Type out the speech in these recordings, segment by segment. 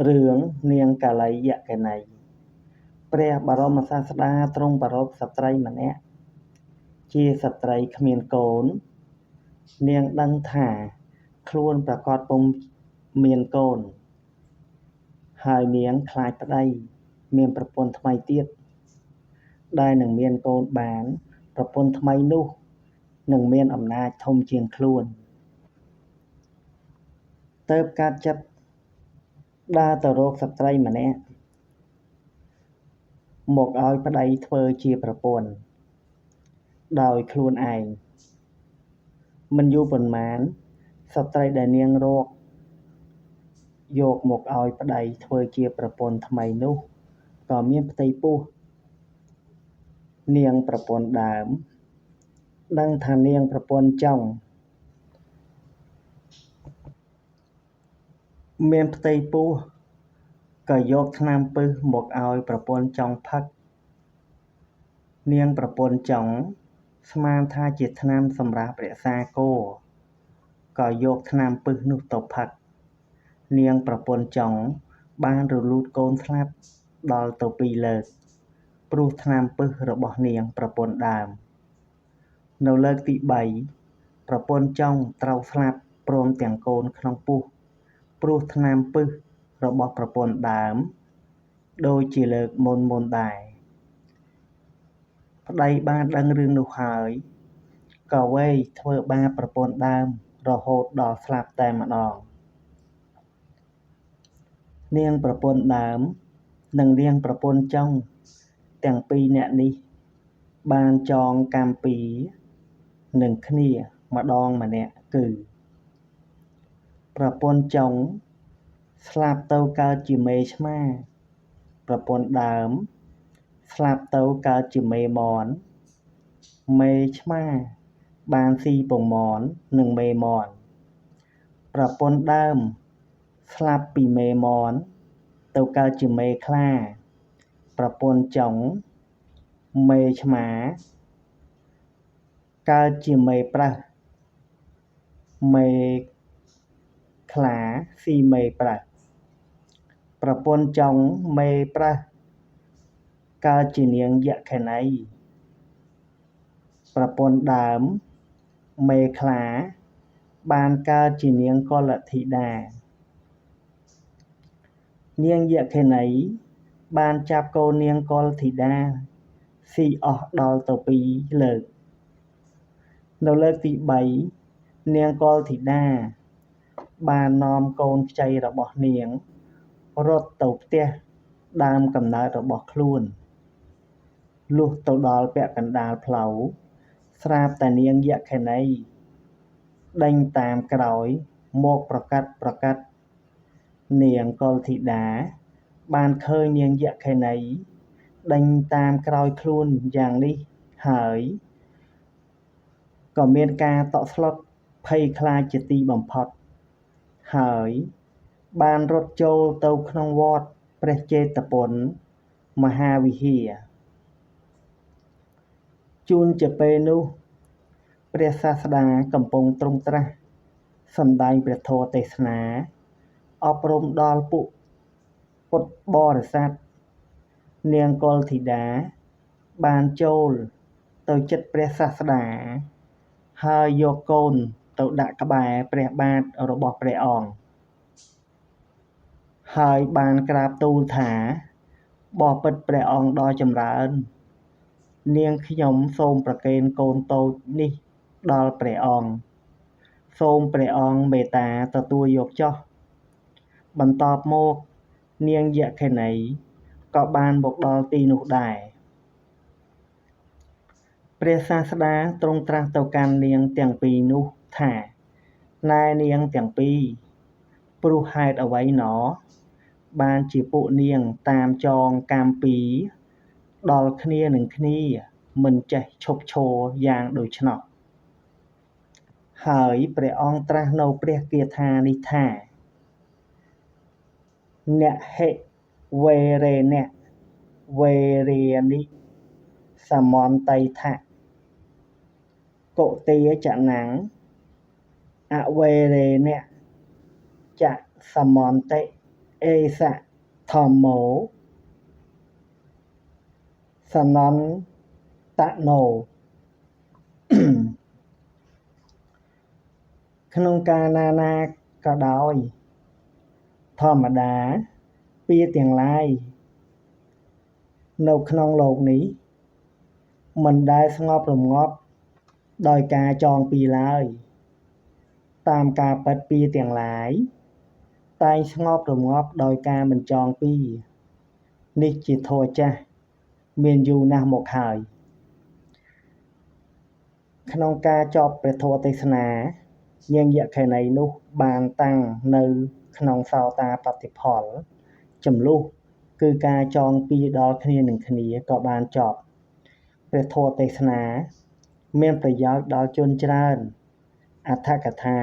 រឿងនាងកាលីយកេណីព្រះបរមសាស្តាទ្រង់ប្រោបស្ត្រីម្នាក់ជាស្ត្រីគ្មានកូននាងដឹងថាខ្លួនប្រកាសពុំមានកូនហើយនាងខ្លាចប្តីមានប្រពន្ធថ្មីទៀតដែលនឹងមានកូនបានប្រពន្ធថ្មីនោះនឹងមានអំណាចធំជាងខ្លួនទើបកើតចិត្តដើរទៅរកស្ត្រីម្នាក់មកឲ្យប្តីធ្វើជាប្រពន្ធដោយខ្លួនឯងមិនយូរប៉ុន្មានស្ត្រីដែលនាងរកយកមកឲ្យប្តីធ្វើជាប្រពន្ធថ្មីនោះក៏មានផ្ទៃពោះនាងប្រពន្ធដើមដឹងថានាងប្រពន្ធចុងមានផ្ទៃពោះក៏យកថ្នាំពឹសមកឲ្យប្រពន្ធចុងផឹកនាងប្រពន្ធចុងស្មានថាជាថ្នាំសម្រាប់រក្សាគោក៏យកថ្នាំពឹសនោះទៅផឹកនាងប្រពន្ធចុងបានរលូតកូនស្លាប់ដល់ទៅ2លើកព្រោះថ្នាំពឹសរបស់នាងប្រពន្ធដើមនៅលើកទី3ប្រពន្ធចុងត្រូវស្លាប់ព្រមទាំងកូនក្នុងពោះព្រោះថ្នាំពឹសរបស់ប្រពន្ធដើមដូចជាលើកមុនដែរប្តីបានដឹងរឿងនោះហើយក៏វេយធ្វើបាបប្រពន្ធដើមរហូតដល់ស្លាប់តែម្ដងនាងប្រពន្ធដើមនិងនាងប្រពន្ធចុងទាំងពីរនាក់នេះបានចងកម្មពីនឹងគ្នាម្ដងម្នាក់គឺប្រពន្ធចុងស្លាប់ទៅកើតជាមេឆ្មាប្រពន្ធដើមស្លាប់ទៅកើតជាមេមាន់មេឆ្មាបានស៊ីពងមាន់និងមេមាន់ប្រពន្ធដើមស្លាប់ពីមេមាន់ទៅកើតជាមេខ្លាប្រពន្ធចុងមេឆ្មាកើតជាមេប្រើសមេខ្លាស៊ីមេប្រើសប្រពន្ធចុងមេប្រើសកើតជានាងយក្ខិនីប្រពន្ធដើមមេខ្លាបានកើតជានាងកុលធីតានាងយក្ខិនីបានចាប់កូននាងកុលធីតាស៊ីអស់ដល់ទៅ2លើកនៅលើកទី3នាងកុលធីតាបាននាំកូនខ្ចីរបស់នាងរត់ទៅផ្ទះដើមកំណើតរបស់ខ្លួនលុះទៅដល់ពាក់កណ្ដាលផ្លូវស្រាប់តែនាងយក្ខិនីដេញតាមក្រោយមកប្រកាត់នាងកុលធីតាបានឃើញនាងយក្ខិនីដេញតាមក្រោយខ្លួនយ៉ាងនេះហើយក៏មានការតក់ស្លុតភ័យខ្លាចជាទីបំផុតហើយបានរត់ចូលទៅក្នុងវត្តព្រះជេតពុនមហាវិហារជួនជាពេលនោះព្រះសាស្តាកំពុងទ្រង់ត្រាស់សម្ដែងព្រះធម៌ទេសនាអប់រំដល់ពួកពុទ្ធបរិស័ទនាងកុលធីតាបានចូលទៅជិតព្រះសាស្តាហើយយកកូនទៅដាក់ក្បែរព្រះបាទរបស់ព្រះអង្គហើយបានក្រាបទូលថាបបិទ្ធព្រះអង្គដ៏ចម្រើននាងខ្ញុំសូមប្រគេនកូនតូចនេះដល់ព្រះអង្គសូមព្រះអង្គមេត្តាទទួលយកចុះបន្ទាប់មកនាងយក្ខិនីក៏បានមកដល់ទីនោះដែរព្រះសាស្តាទ្រង់ត្រាស់ទៅកាន់នាងទាំងពីរនោះថាណែនាងទាំងពីរព្រោះហេតុអ្វីណោបានជាពួកនាងតាមចងកម្មពីដល់គ្នានឹងគ្នាមិនចេះឈប់ឈរយ៉ាងដូច្នោះហើយព្រះអង្គត្រាស់នៅព្រះគាថានេះថាអ្នកហិវេរេណៈវេរានិសមន្តៃថៈកុទាចនំអវេរេណៈចសមន្តិ អេសៈធម្មោសនន្តណោ ក្នុងកាលណាណាក៏ដោយធម្មតាពាក្យទាំងឡាយនៅក្នុងលោកនេះមិនដែលស្ងប់រងាប់ដោយការចងពីឡើយតាមការពិតពាក្យទាំងឡាយតែងស្ងប់រងាប់ដោយការមិនចងពីនេះជាធម៌ចាស់មានយូរណាស់មកហើយក្នុងការចប់ព្រះធម៌ទេសនានាងយក្ខិនីនោះបានតាំងនៅក្នុងសោតាបត្តផលចំនួនគឺការចងពីដល់គ្នានឹងគ្នាក៏បានចប់ព្រះធម៌ទេសនាមានប្រយោជន៍ដល់ជនច្រើនអត្ថកថា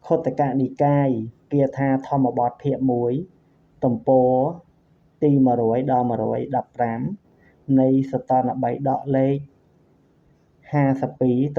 ខុទ្ទកនិកាយគាថាធម្មបទភាគ1ទំព័រទី100ដល់115នៃសតនបិដកលេខ52